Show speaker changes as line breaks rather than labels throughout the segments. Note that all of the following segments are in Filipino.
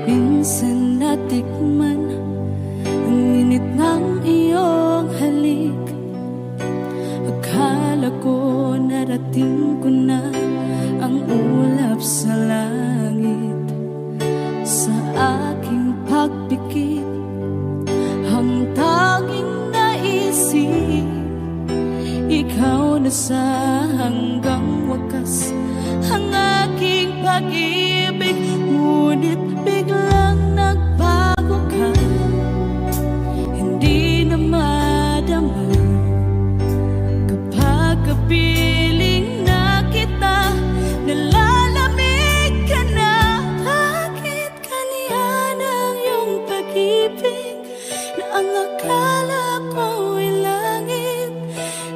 Minsan natikman ang init ng iyong halik. Akala ko narating ko na ang ulap sa langit. Sa aking pagpikit, ang tanging naisip, ikaw na sa hanggang wakas ang aking pag-ibig. Ngunit biglang nagbago ka, hindi na madama kapag kapiling na kita, nalalamig ka na. Bakit kaniyan ang iyong pag-ibig na ang akala ko ay langit?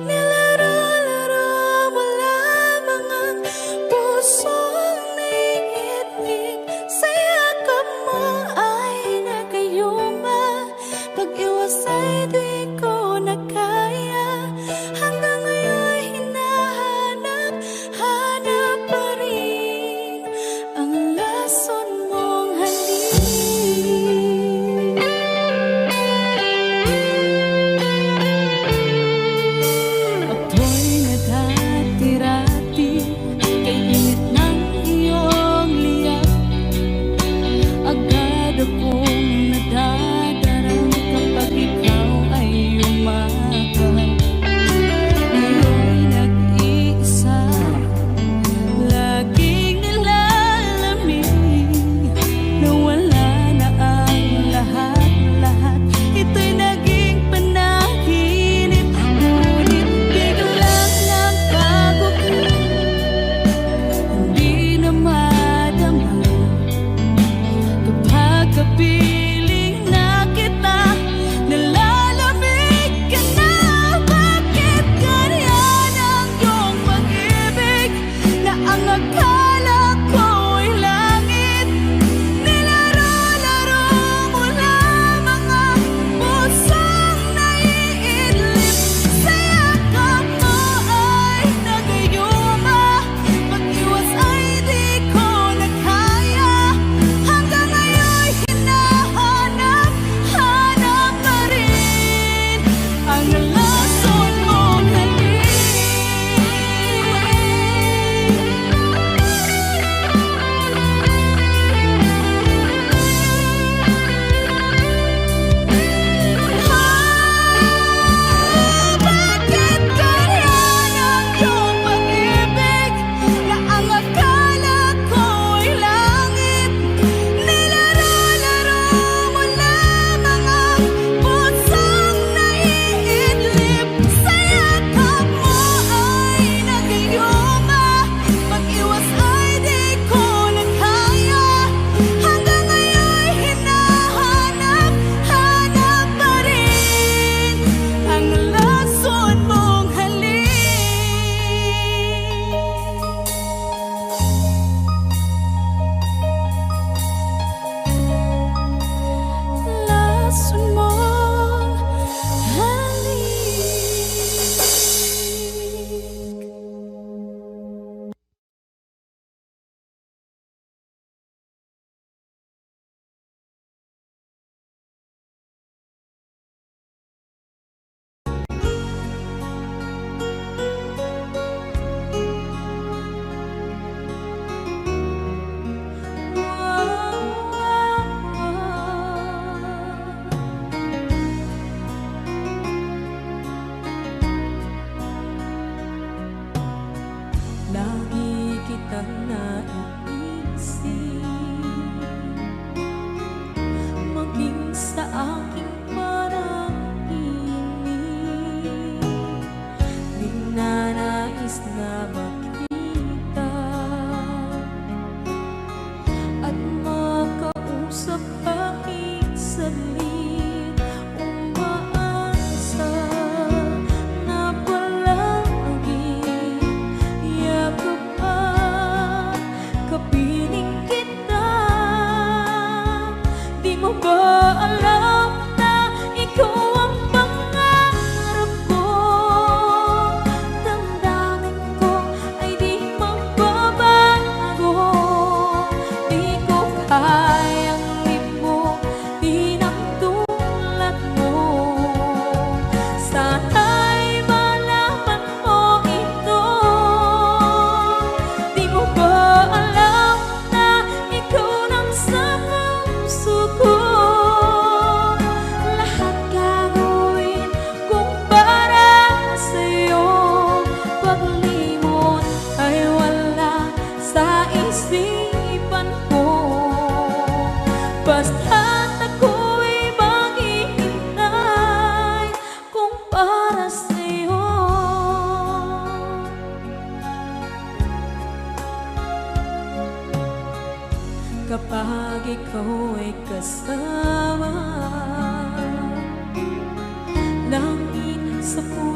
Nilaro-laro mo lamang ang pusong niitig. Sa yakap mo ay nagayuma, pag-iwas ay di ko na kaya. Hanggang ngayon hinahanap, hanap pa rin ang lason mong halik. Ako'y nadati-rati kay init ng iyong liyak. Agad akong nadadarang kapag ikaw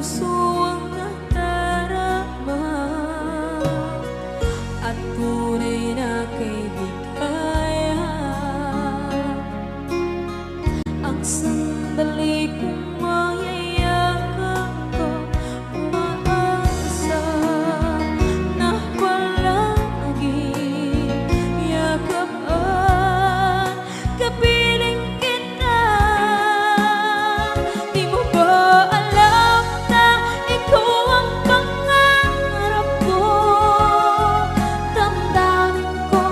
puso ang nadarama at tunay na kaibigan. Ang sandali kong mayayakap ko, umaasa na palaging yakapan, kapiling kita. Di mo ba alam na ikaw ang pangarap ko? Damdamin ko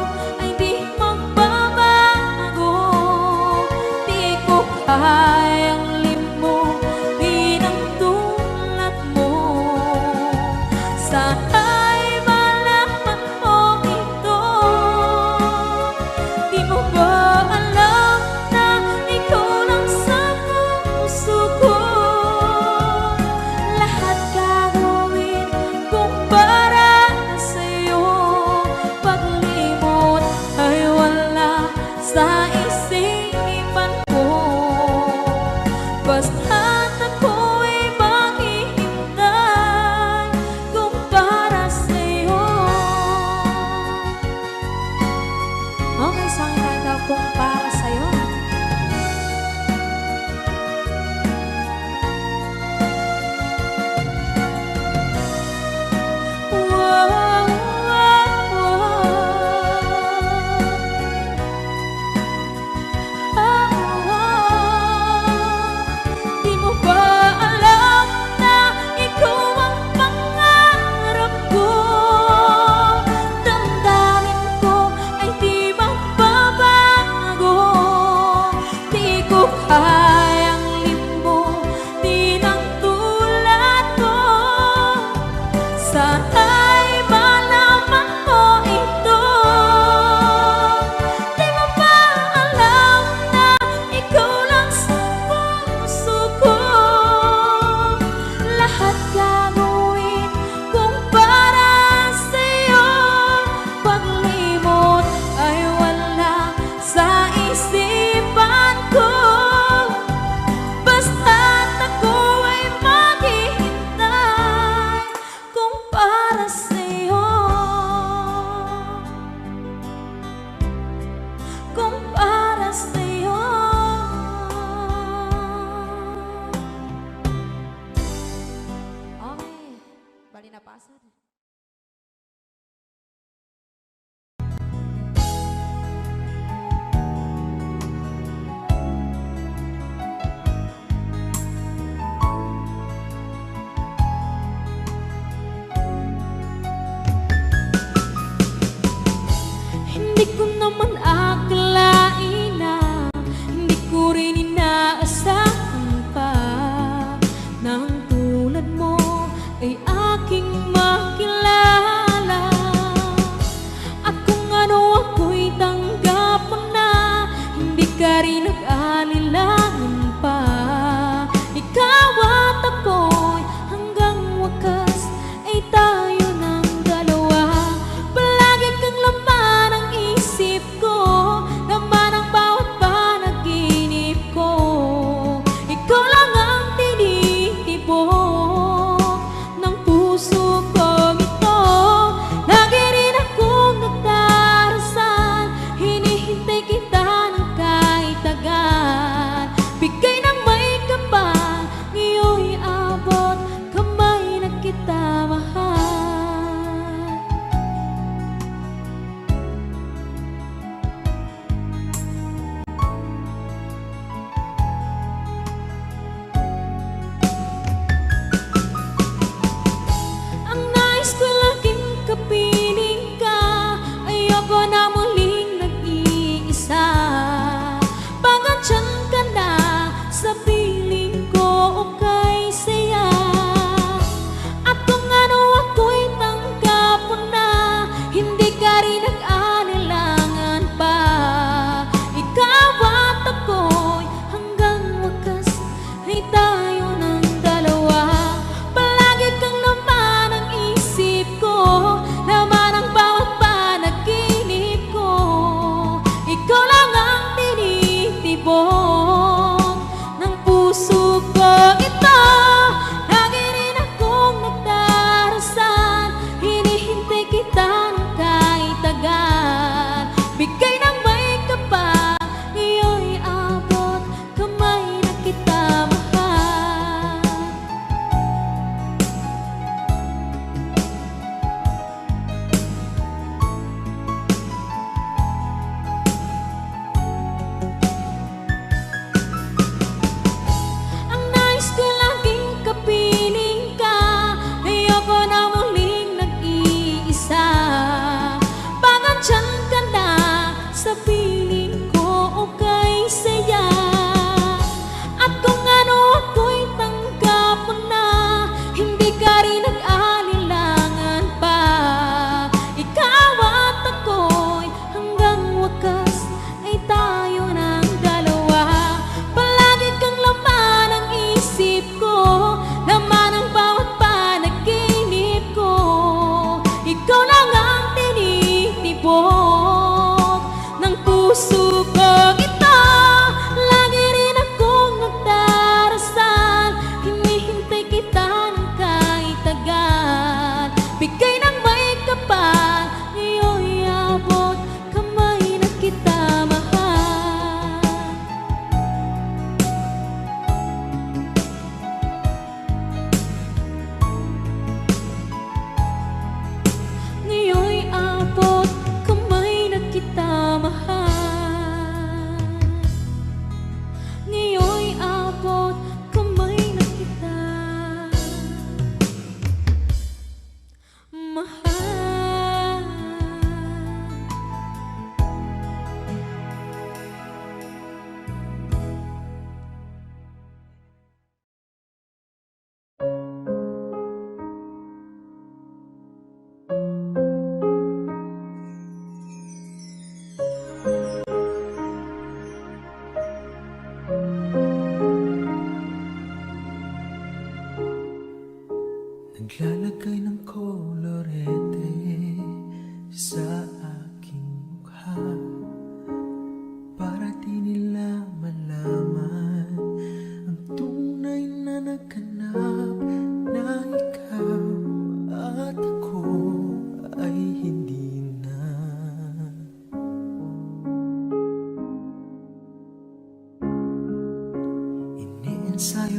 ay di magbabago. Di ko kayang limutin ang tulad mo. Sana'y malaman mo ito. Di mo ba alam na ikaw lang sa puso ko? Lahat gagawin kung para sa'yo. Paglimot ay wala sa isipan ko. Basta't ako'y maghihintay kung para sa'yo. Okay, saan tayo kung para sa'yo? Wow, wow, Di mo ba alam na ikaw ang pangarap ko? Damdamin ko ay di magbabago. Di ko kayang limutin ang tulad mo. Sana'y malaman mo ito. Di mo ba alam na ikaw lang sa puso ko? Lahat gagawin kung para sa'yo. Paglimot ay wala sa isipan ko. Basta't ako ay maghihintay kung para sa'yo. Kung para sa'yo. Okay, bali na pasad. Hindi ko naman akalain na hindi ko rin inaasahan pa na ang tulad mo ay aking makilala. At kung ano ako'y tanggap mo na, hindi ka rin nag-alilangan pa. Ikaw at ako'y hanggang wakas ay tayo ng dalawa. Palagi kang laman ng isip ko, laman ang bawat panaginip ko. Ikaw lang ang tinitibok ng puso kong ito. Lagi rin akong nagdarasal, hinihintay kita ng kahit tagal. Bigay ng may kapal, ngayon'y abot kamay na kita mahal. Ang nais ko laging kapiling ka, ayoko na muling nag-iisa. Pagandyan ka na sa piling ko, okay saya. At kung ano ako'y tanggap mo na, hindi ka rin nag-anilangan pa. Ikaw at ako'y hanggang wakas ay tayo ng dalawa. Palagi kang laman ng isip ko, laman ang bawat panaginip ko. Ikaw lang ang tinitibok ng puso ko ito.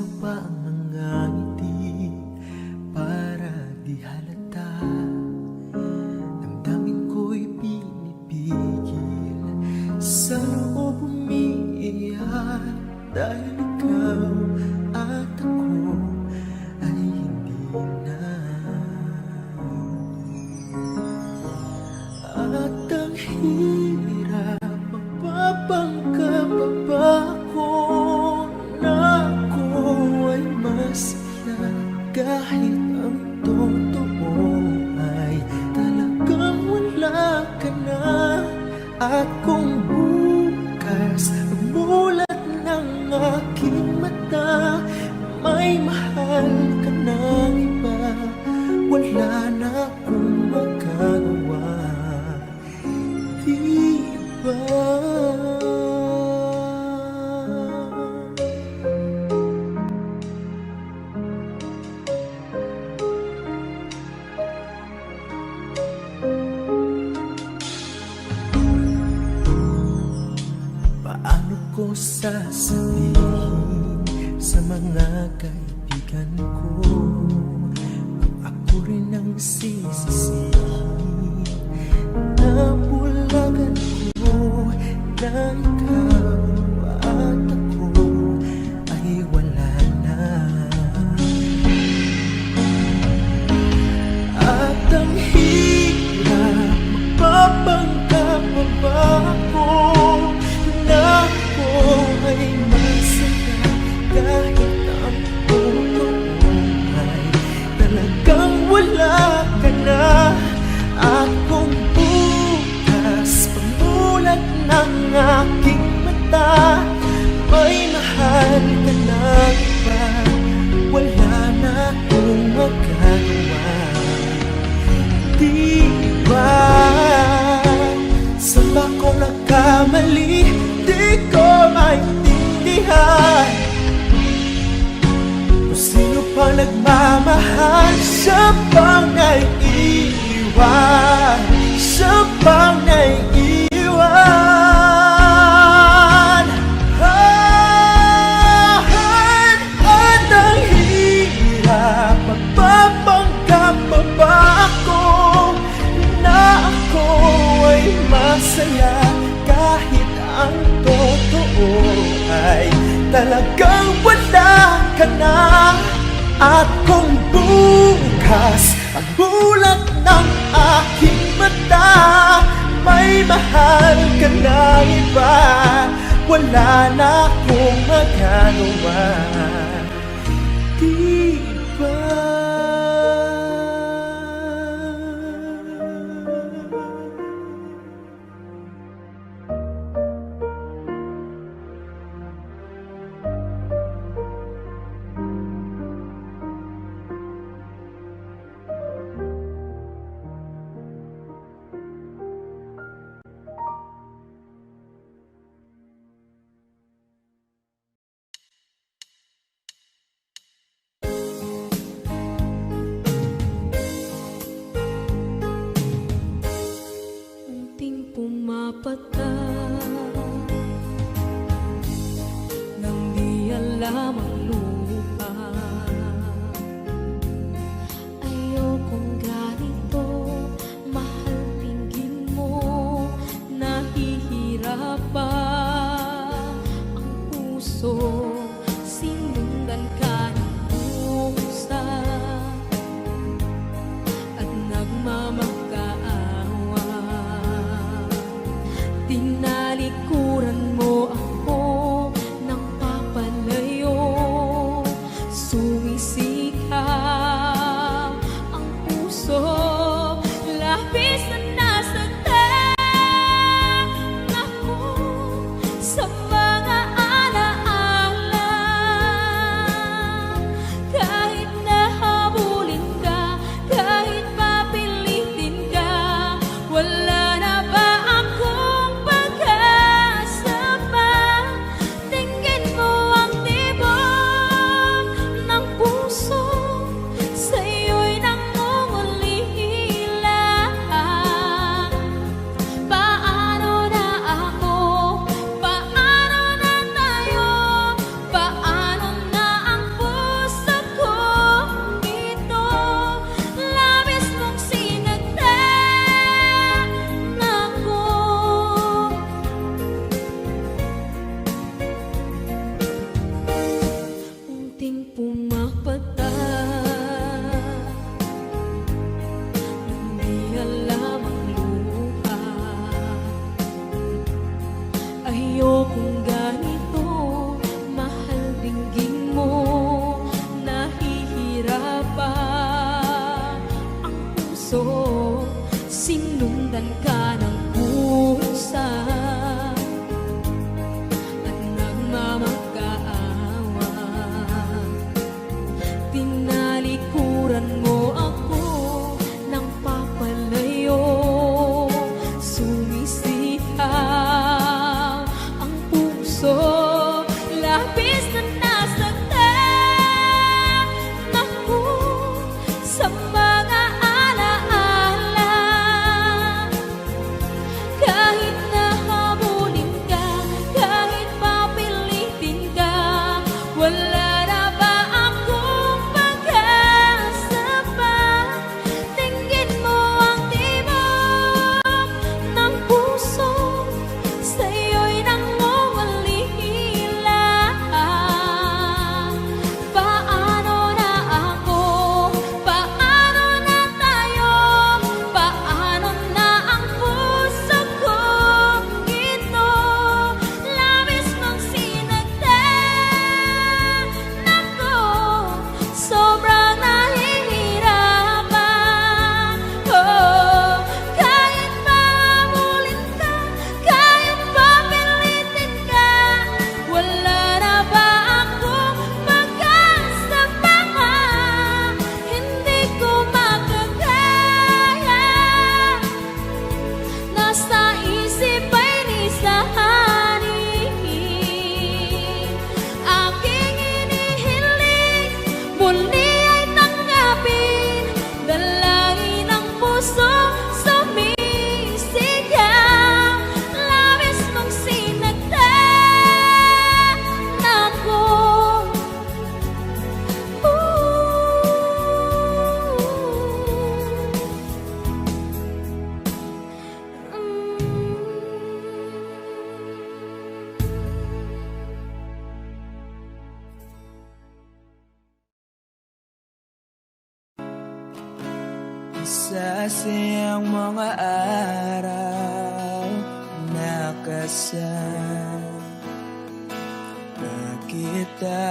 sa'yo pa ang mga ngiti para di halata. Damdamin ko'y pinipigil, sa loob umiiyak, dahil ikaw at ako ay hindi na. At ang hirap, magpapangkap pa ba ako na ako ay masaya, kahit ang totoo ay talagang wala ka na. At kung bukas mulat ng aking mata, may mahal ka ng iba, wala na akong magagawa, di ba? Paano ko sasabihin sa mga kaibigan ko kung ako rin ang sisisihin? Nabulagan ko na ikaw at ako ay wala na. At ang hirap, magpapanggap pa ba ako na ako ay masaya, kahit ang totoo ay talagang wala ka na. At kung bukas pamulat ng aking mata, may mahal ka na iba, wala na akong magagawa, di ba? Saan ba ko nagkamali? Di ko maintindihan kung sino pa nagmamahal, siya pang naiiwan, siya pang naiiwan. At ang hirap, magpapanggap pa ba ako na ako ay masaya, kahit ang totoo ay talagang wala ka na. At kung bukas pagbulat ng aking mata, may mahal ka na iba, wala na akong magagawa, di ba? Masasayang mga araw na kasama kita.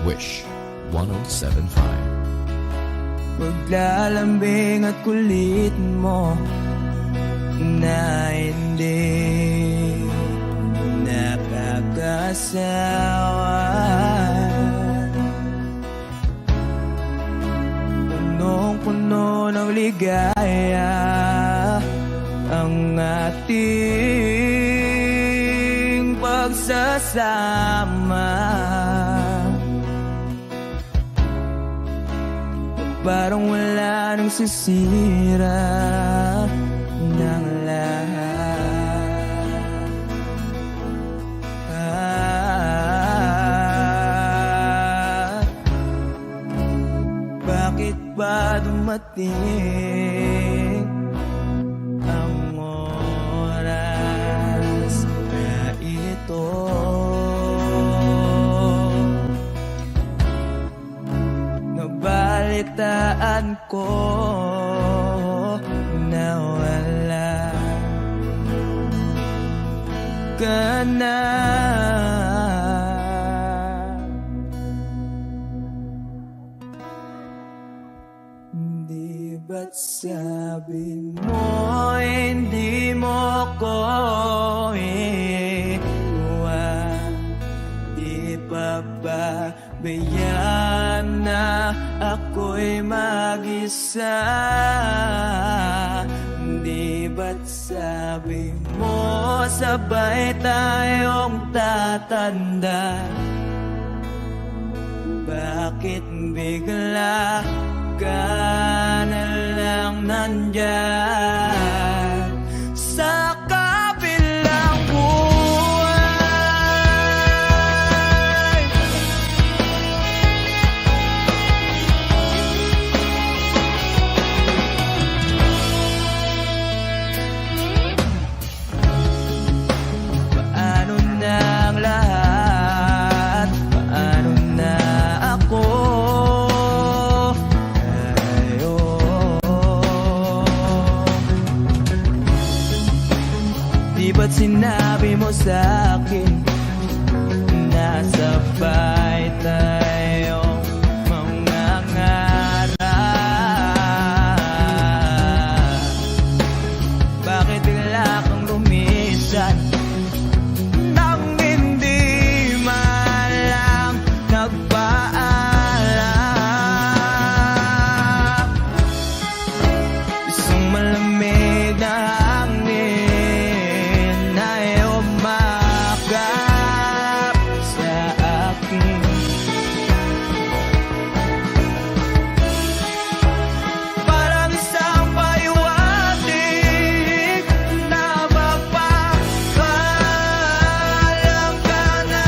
Wish 1075.
Paglalambing at kulit mo na hindi nakakasawa. Punong-puno ng ligaya ang ating pagsasama. Parang wala nang sisira ng lahat. Bakit ba dumating ang oras na ito? Nabalitaan ko na wala ka na. Di ba't sabi mo hindi mo ko iwan? Di pa ba bayaan na ako'y mag-isa? Di ba't sabi mo sabay tayong tatanda? Bakit bigla ka na lang nandyan sa kabilang buhay? Paano na ang lahat? Paano na ako? Di ba't sinabi mo sa'kin na sabay tayong mangangarap? Bakit bigla kang lumisan nang hindi man lang nagpaalam? Isang malamig na hangin ay umakap sa akin. Parang isang paliwanag na magpapaalam ka na.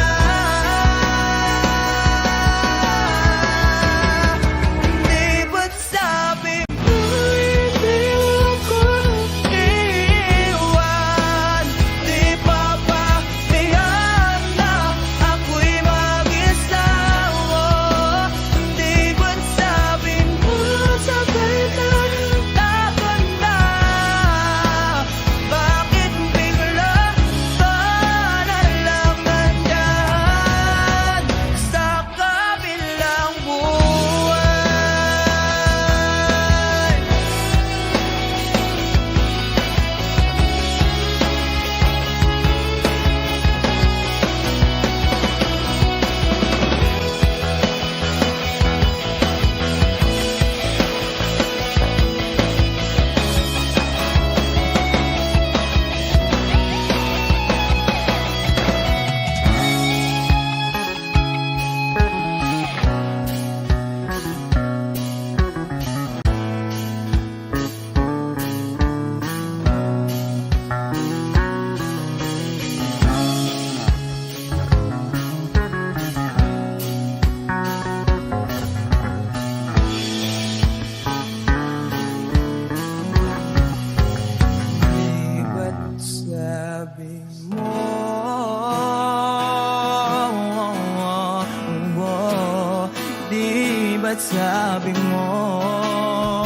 Di ba't sabi mo hindi ako iwan? Di pa ba bayaan na ako'y mag-isa? Di ba't sabi mo sabay tayong tatanda? Bakit bigla ka na lang nandyan sa kabilang buhay? Di ba't sabi mo Di ba't sabi mo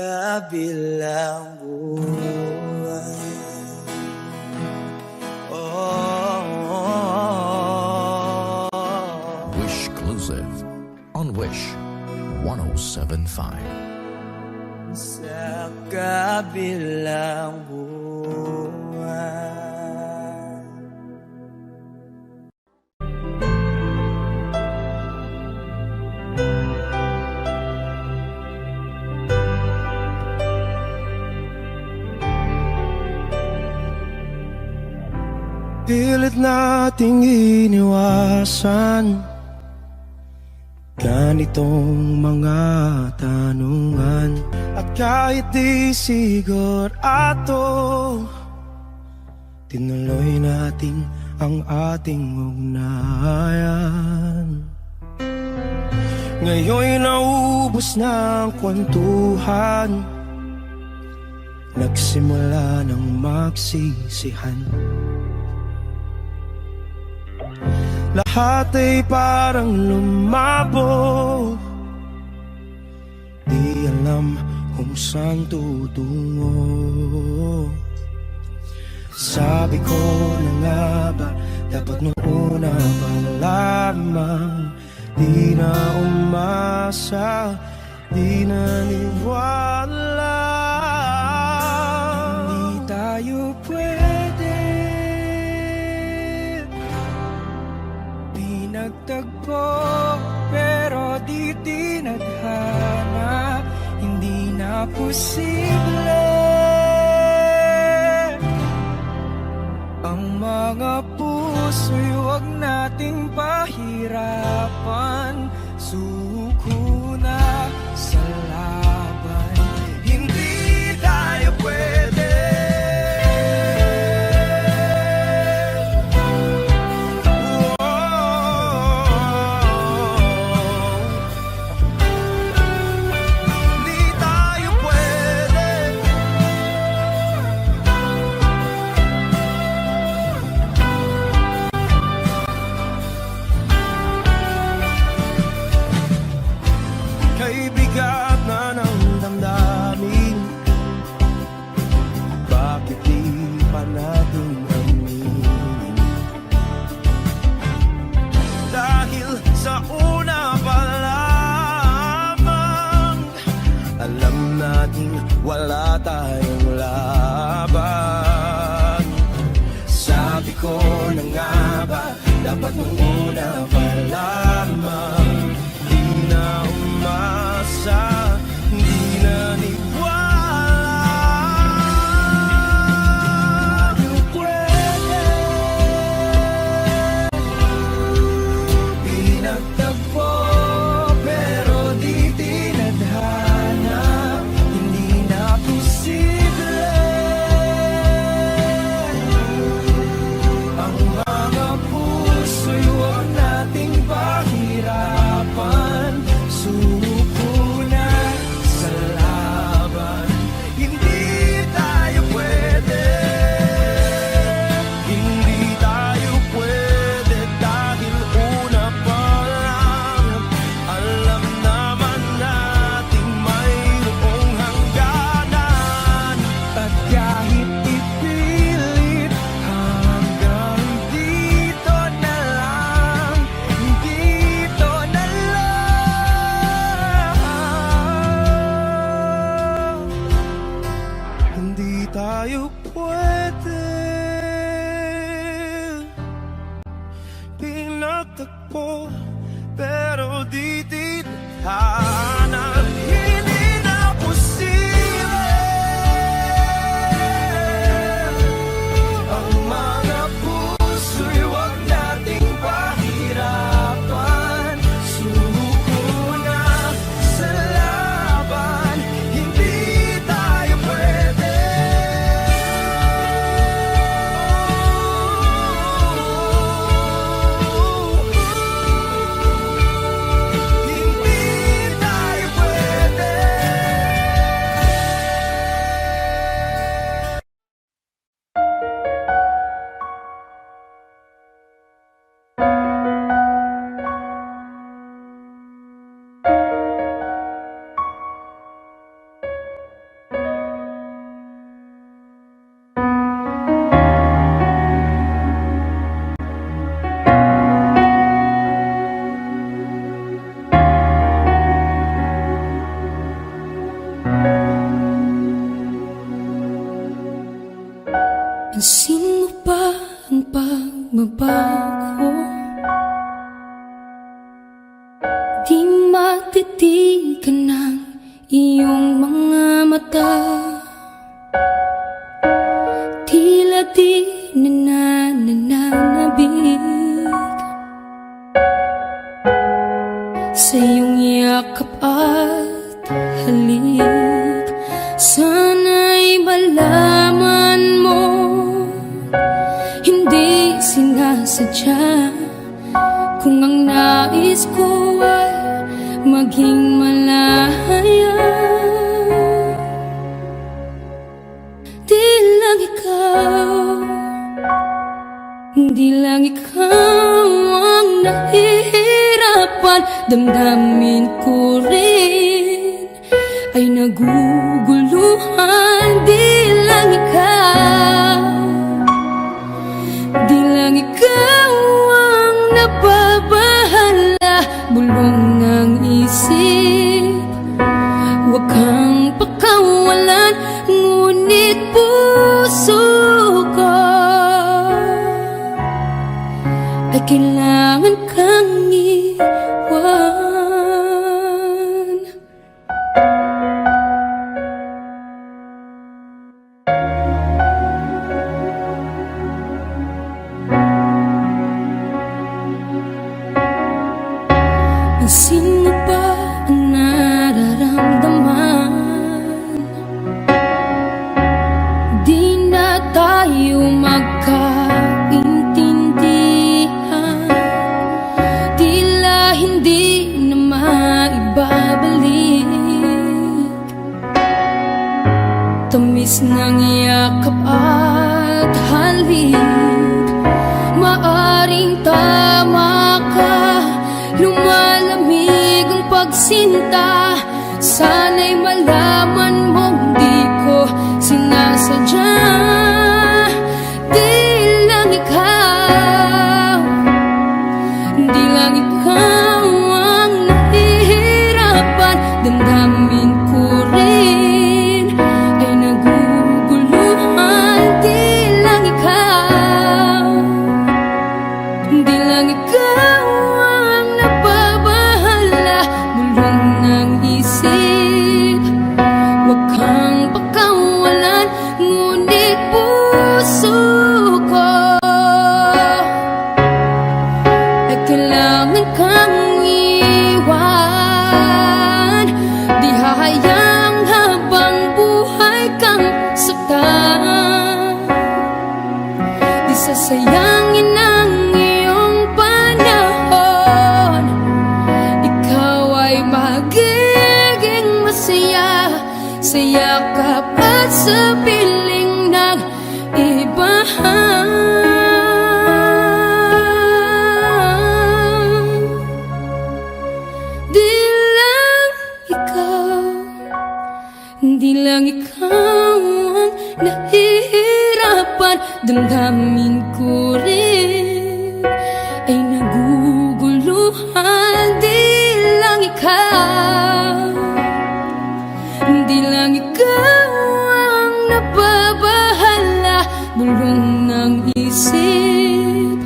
kabilang buhay.
Wish Exclusive on Wish 1075.
Sa kabilang buhay. Pilit nating iniwasan ganitong mga tanungan. At kahit di sigurado, tinuloy natin ang ating ugnayan. Ngayon'y naubos na ang kwentuhan, nagsimula ng magsisihan. Lahat ay parang lumabo, di alam kung saan tutungo. Sabi ko na nga ba, dapat nung una pa lamang, di na umasa, di naniwala. Hindi tayo pwede nagtagpo, pero di tinadhana. Hindi na posible ang mga puso'y huwag nating pahirapan. Suko na sa laban, hindi tayo pwede. Bigat na ng damdamin, bakit di pa natin aminin? Dahil sa una pa lamang, alam natin wala tayong laban. Sabi ko na nga ba, dapat nung una pa lamang, di na umasa, di naniwala. Di pwede pinagtagpo, pero di tinadhana. Hindi na posible ang mga puso'y huwag nating pahirapan. Suko na
Pansin mo ba ang pagbabago? Di matitigan ng iyong mga mata. Tila di nananabig sa iyong yakap at halik. Sana'y malaman mo, hindi sinasadya. Kung ang nais ko ay maging malaya, di lang ikaw, di lang ikaw ang nahihirapan. Damdamin ko rin ay naguguluhan. Di lang ikaw, di lang ikaw ang nababahala. Bulong ng isip, huwag kang pakawalan, ngunit puso ko ay kailangan kang iwan. Pansin mo ba ang nararamdaman? Di na tayo magkaintindihan, tila hindi na maibabalik. Tamis ng yakap at halik, maaring tama ka. Lumalamig ang pagsinta, sana'y malaman mong di ko sinasadya. Di lang ikaw, di lang ikaw ang nahihirapan. Damdamin ko rin ay naguguluhan. Di lang ikaw, di lang ikaw ang nababahala. Bulong ng isip, huwag kang pakawalan, ngunit puso ko ay kailangan kang iwan. Di hahayang habang buhay kang saktan, di sasayangin ang iyong panahon. Ikaw ay magiging masaya sa yakap at sa piling ng iba. Di lang ikaw, di lang ikaw ang nahihirapan. Damdamin ko rin ay naguguluhan. Di lang ikaw, di lang ikaw ang nababahala. Bulong ng isip,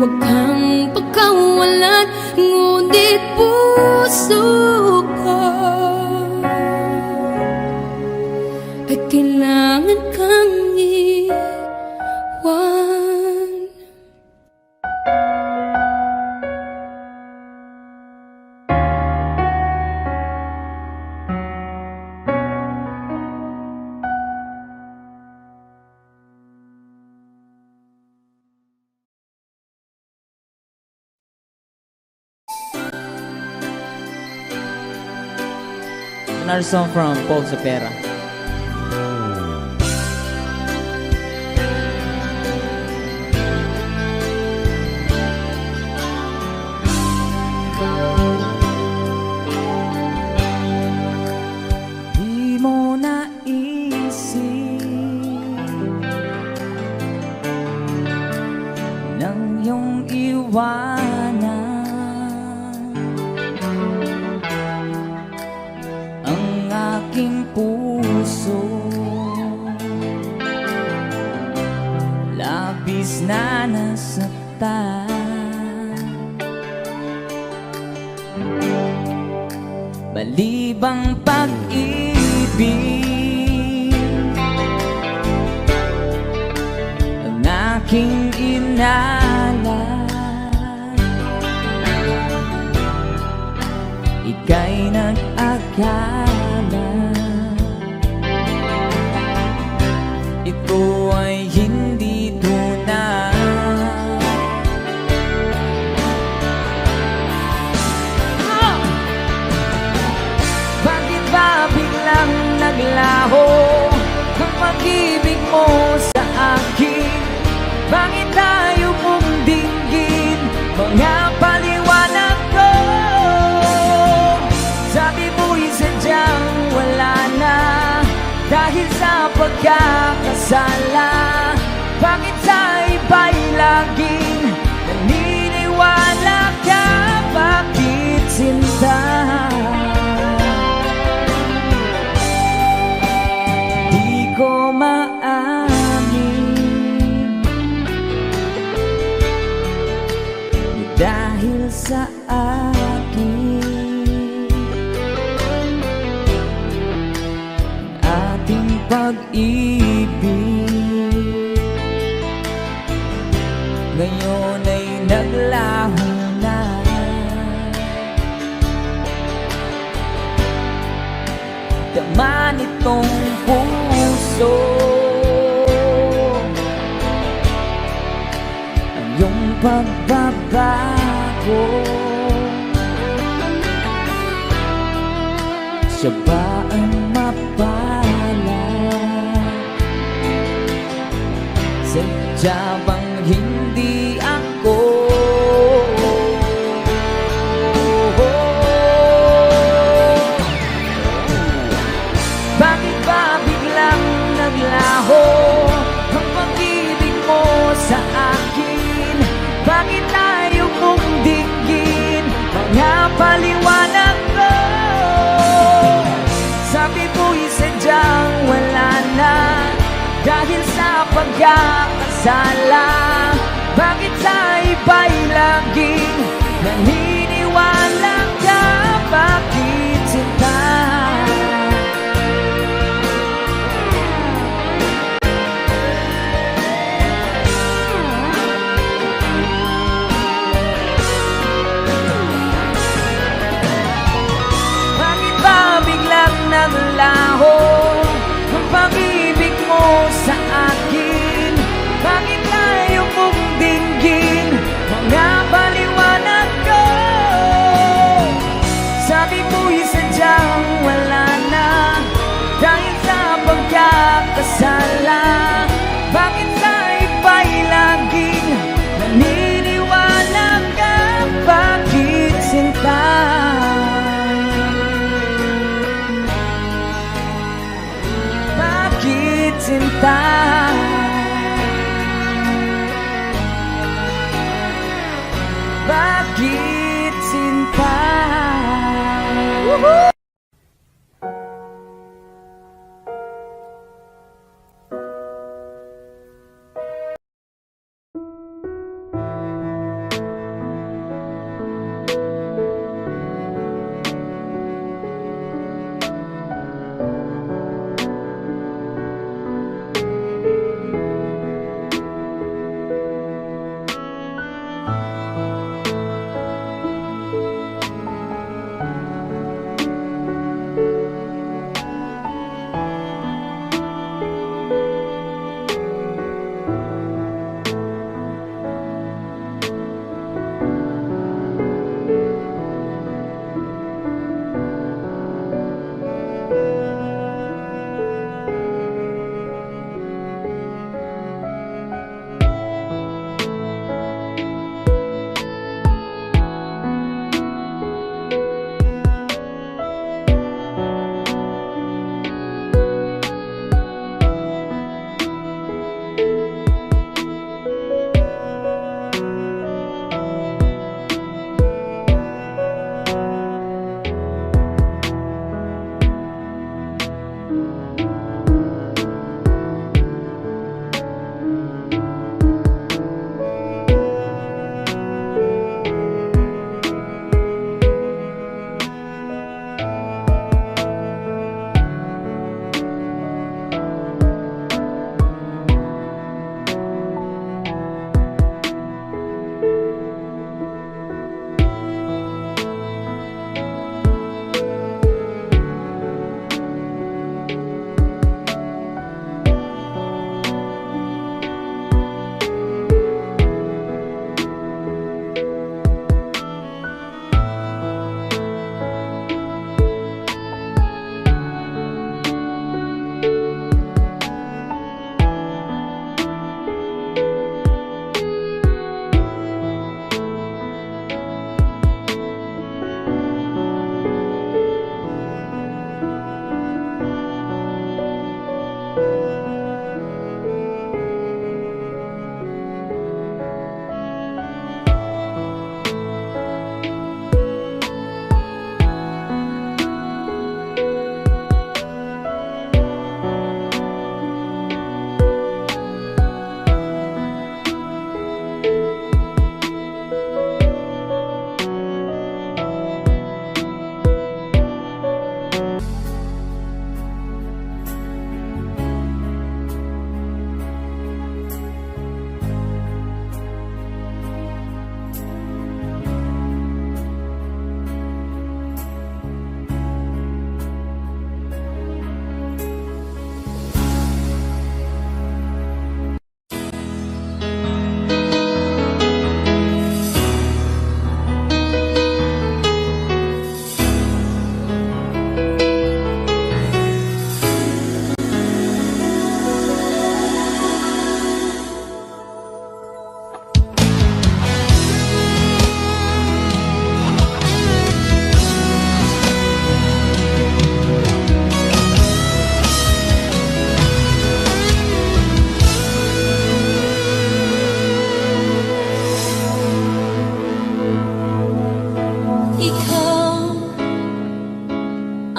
huwag kang pakawalan, ngunit puso ko ay kailangan kang iwan.
Another song from Paul Sapera.
Di mo naisip nang iyong iwanan ang aking
puso, labis na nasaktan. Malibang pag-ibig ang aking inalay, ika'y nag-akala ito ay hindi tunay. Bakit ba biglang naglaho ang pag-ibig mo sa akin? Bakit tayo mong dinggin mga paliwanag ko? Sabi mo'y sadyang wala na dahil sa pagkakasala. Bakit sa iba'y laging naniniwala ka? Bakit sinta? Di ko maamin dahil sa akin ating pag-ibig ngayon ay naglaho na. Dama nitong puso ang iyong pagbabago. Siya ba ang mapalad? Sadya bang hindi ako? Bakit ba biglang naglaho ang pag-ibig mo sa akin? Bakit tayo mong dinggin mga paliwanag ko? Sabi mo'y sadyang wala na dahil sa pagkakasala. Bakit sa iba'y laging naniniwala ka? Bakit sinta? Bakit ba biglang naglaho ang pag-ibig mo sa akin? Bakit tayo mong dinggin mga paliwanag ko? Sabi mo'y sadyang wala na dahil sa pagkakasala. Bakit sa iba'y laging naniniwala ka? Bakit sinta? Bakit sinta? Bakit sinta? Woohoo!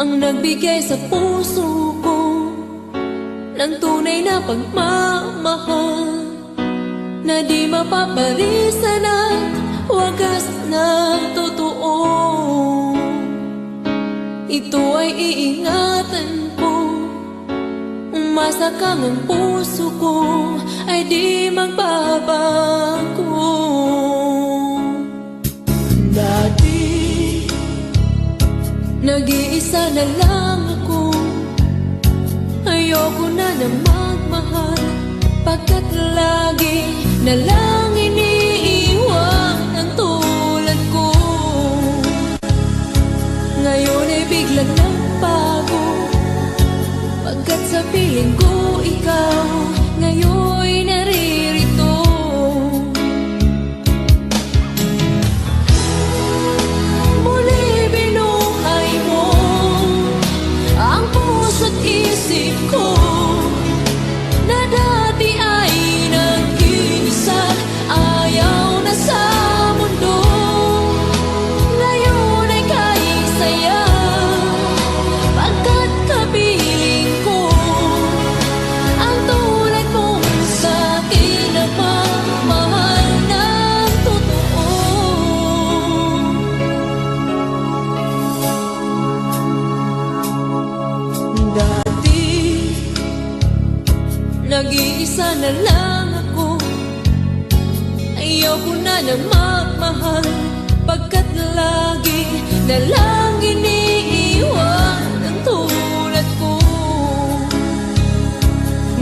ang nagbigay sa puso ko ng tunay na pagmamahal na di mapaparisan at wagas na totoo. Ito ay iingatan ko, umasa kang ang puso ko ay di magbabago. Dati nag-iisa na lang ako, ayoko na magmahal, pagkat lagi na lang iniiwan ang tulad ko. Ngayon ay biglang nagbago, pagkat sa piling ko ikaw ngayon naririto. Isip ko na dati ay nag-iisa, ayaw na sa mundo. Ngayon ay kaisaya, pagkat kapiling ko ang tulad mong sa'kin na pagmahal ng totoo. Nag-iisa na lang ako, ayoko na magmahal, pagkat lagi na lang iniiwan ang tulad ko.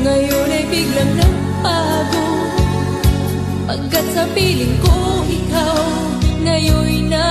Ngayon ay biglang nagbago, pagkat sa piling ko ikaw ngayon na